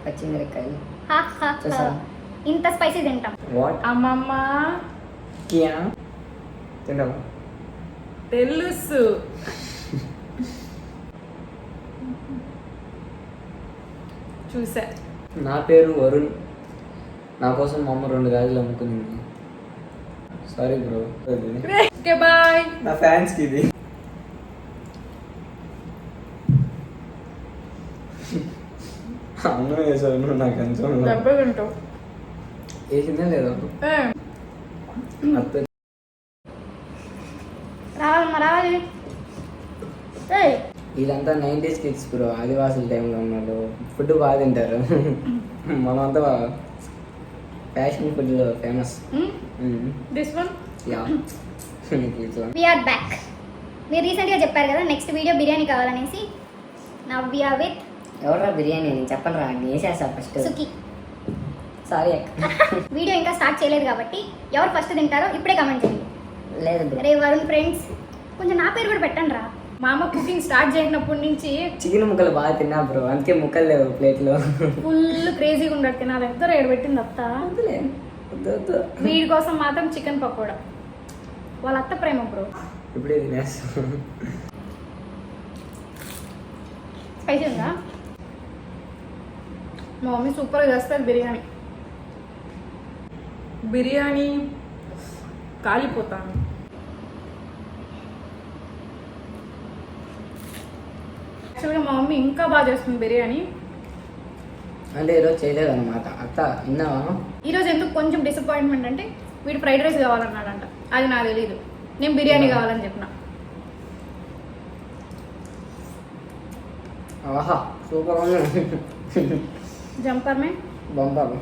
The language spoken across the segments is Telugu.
పచ్చిమిరకాయలు ఇంత స్పైసీ తింటాం. వాట్ అమ్మమ్మ కియా తింటావా? తెలుసు. చూసా. నా పేరు వరుణ్. నా కోసం మా అమ్మ 2 గాజులు అమ్ముకుంది. Sorry bro. Okay bye. నా ఫ్యాన్స్కి ఇది. అన్నం వేసావు నువ్వు నాకు కొంచెం డబ్బులు తింటావు. వేసిందే లేదా అత్త రావాలి. వీళ్ళంతా 90s కిడ్స్ బ్రో. ఆదివాసుల టైంలో ఉన్నారు. ఫుడ్ బాగా తింటారు. మనమంతా ఫ్యాషన్ ఫుడ్లో famous. This one yeah we are back. మీరు రీసెంట్గా చెప్పారు కదా నెక్స్ట్ వీడియో బిర్యానీ కావాలనేసి. నౌ వి ఆర్ విత్ ఎవరా బిర్యానీ నేను చెప్పను రా, నేను వేసేస్తా ఫస్ట్. సుఖీ. సారీ అక్క. వీడియో ఇంకా స్టార్ట్ చేయలేదు కాబట్టి ఎవరు ఫస్ట్ తింటారో ఇప్పుడే కమెంట్ చేయండి. లేదు బ్రో. రే వరుణ్ ఫ్రెండ్స్, కొంచెం నా పేరు కూడా పెట్టండి రా. మా అమ్మ కుకింగ్ స్టార్ట్ చేసినప్పటి నుంచి చికెన్ ముక్కలు బాగా తిన్నా బ్రో, అందుకే ముక్కలు లేవు ప్లేట్లో. ఫుల్ క్రేజీగా ఉండడు తినాలి. ఎంత రేడు పెట్టింది అత్త. వీడి కోసం మాత్రం చికెన్ పకోడా. వాళ్ళ అత్త ప్రేమ బ్రో. ఇప్పుడే తినేస్తాం. స్పైసీ ఉందా? మా మమ్మీ సూపర్గా చేస్తారు బిర్యానీ. బిర్యానీ కాలిపోతాను. యాక్చువల్గా మా మమ్మీ ఇంకా బాగా చేస్తుంది బిర్యానీ. అంటే ఈరోజు చేయలేదు అనమాట. అత్త విన్నావా? ఈరోజు ఎందుకు కొంచెం డిసప్పాయింట్మెంట్ అంటే వీడు ఫ్రైడ్ రైస్ కావాలన్నాడంట. అది నాకు తెలీదు. నేను బిర్యానీ కావాలని చెప్పిన. ఆహా సూపర్ ఉంది. జంపర్ మే బంపర్.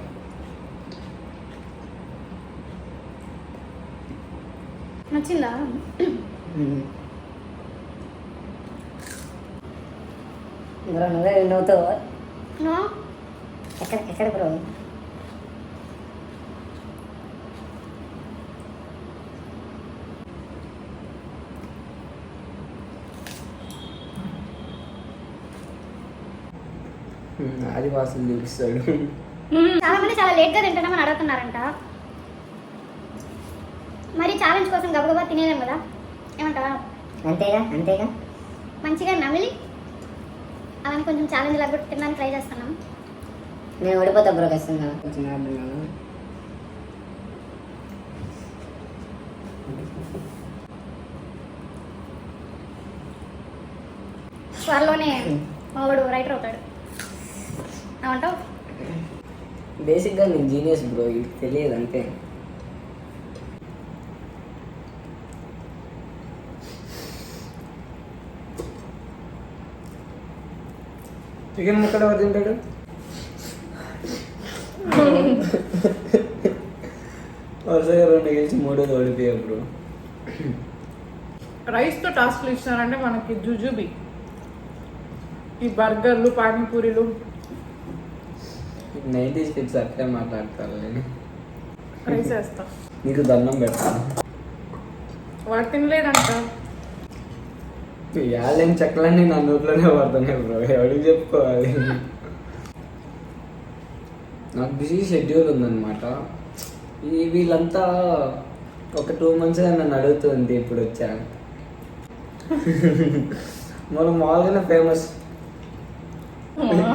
నచ్చిందా? బ్రో నువ్వే నవ్వుతావు. నో ఎక్కడ బ్రో? ఆదివాసులు చూపిస్తాడు. చాలా మంది చాలా లేట్గా తింటామని అడుగుతున్నారంట. మరి ఛాలెంజ్ కోసం గబగబా తినేదేం కదా, ఏమంటావా? అంతేగా మంచిగా నమిలి అవన్నీ కొంచెం ఛాలెంజ్ లాగా కూడా తినడానికి ట్రై చేస్తున్నాం. నేను ఓడిపోతా బ్రో ఖచ్చితంగా. కొంచెం ఆడుతున్నాను. త్వరలోనే మావాడు రైటర్ అవుతాడు. ఏమంటావు? బేసిక్గా నేను జీనియస్ బ్రో, ఇది తెలియదు అంతే. చికెన్ ముక్కలు ఎవరు తింటాడు? వరుసగా 2 గెలిచి 3వ ఓడిపోయా బ్రో. రైస్తో టాస్క్లు ఇచ్చినారంటే మనకి జుజుబి. ఈ బర్గర్లు పానీపూరీలు 90s కిడ్స్ అక్కడే మాట్లాడతారు. నేను రైస్ వేస్తా. నీకు దండం పెడతాను. వాడు తినలేదంట. యాళ్ళేం చెక్కలన్నీ నా నోట్లోనే పడుతున్నాయి బ్రో, ఎవరికి చెప్పుకోవాలి? నాకు బిజీ షెడ్యూల్ ఉందన్నమాట. వీళ్ళంతా ఒక 2 monthsగా నన్ను అడుగుతుంది ఇప్పుడు వచ్చా. మనం మామూలుగానే ఫేమస్.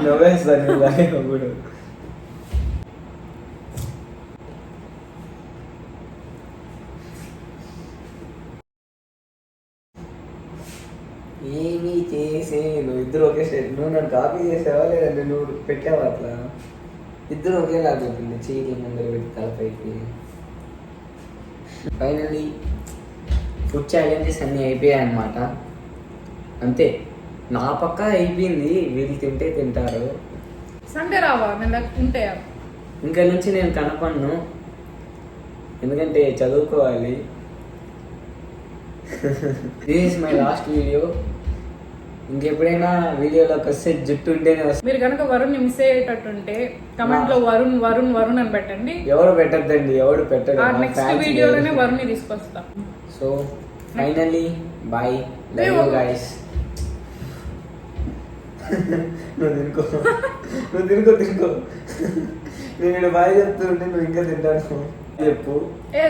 నవ్వేస్తాను అప్పుడు. ఏమీ చేసేను ఇద్దరు ఒకే స్టేట్. నువ్వు నన్ను కాపీ చేసావా లేదంటే నువ్వు పెట్టావా? అట్లా ఇద్దరు ఒకేలాగా ఉంటుంది. చీట్ల ముందర పెట్టి తలపైకి. ఫైనల్లీ ఫుడ్ ఛాలెంజెస్ అన్నీ అయిపోయాయి అన్నమాట. అంతే, నా పక్క అయిపోయింది. వీళ్ళు తింటే తింటారు. సండే రావా? నేను ఉంటే ఇంకా నుంచి నేను కనపడను, ఎందుకంటే చదువుకోవాలి. This is my last video. ఇంకెప్పుడైనా వీడియోలోకి వస్తే జుట్టు ఉంటేనే వస్తుంది. మీరు కనుక వరుణ్ మిస్ అయ్యేటట్టుంటే కమెంట్ లో వరుణ్ వరుణ్ వరుణ్ అని పెట్టండి. ఎవరు పెట్టద్దండి, ఎవరు పెట్టదు. నెక్స్ట్ వీడియోలోనే వరుణ్ తీసుకొస్తా. So finally bye, love you guys. నువ్వు తినుకో, నువ్వు తినుకో. నేను ఇక్కడ బాగా చెప్తుంటే నువ్వు ఇంకా తింటాను. చెప్పు. ఏ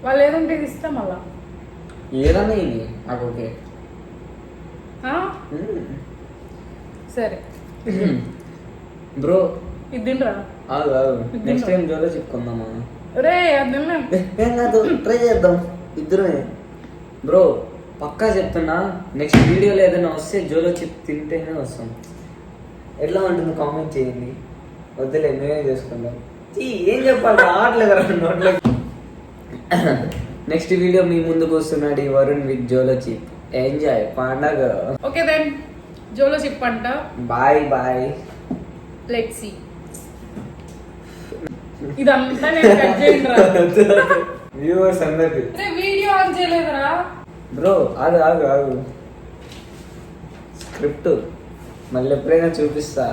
వాళ్ళు ఏదంటే ఇది ఇస్తాం మళ్ళా. ఏదన్నా ఇది నాకు ఓకే. సరే బ్రో ఇది తినరా? Next time జోలో చెప్పుకుందామా? రే అది తిన్నా. ట్రై చేద్దాం ఇద్దరమే. బ్రో పక్కా చెప్తున్నా, నెక్స్ట్ వీడియోలో ఏదైనా వస్తే జోలో చిప్ తింటేనే వస్తాం. ఎట్లా ఉంటుంది కామెంట్ చేయండి. వద్దులే మేమే చేసుకుందాం. ఏం చెప్పాలి రావట్లేదు నోట్లో. నెక్స్ట్ వీడియో మీ ముందుకు వస్తున్నాడు ఈ Varun with Jolo chip. Enjoy పండగ. ఓకే దెన్ జోలో చిప్ అంట. Bye bye. Let's see. ఇదంతా నేను కట్ చేయండిరా. వ్యూవర్స్ అందరికి వీడియో ఆన్ చేయలేదురా బ్రో. ఆగు స్క్రిప్ట్ మళ్ళీ ఎప్పుడైనా చూపిస్తా.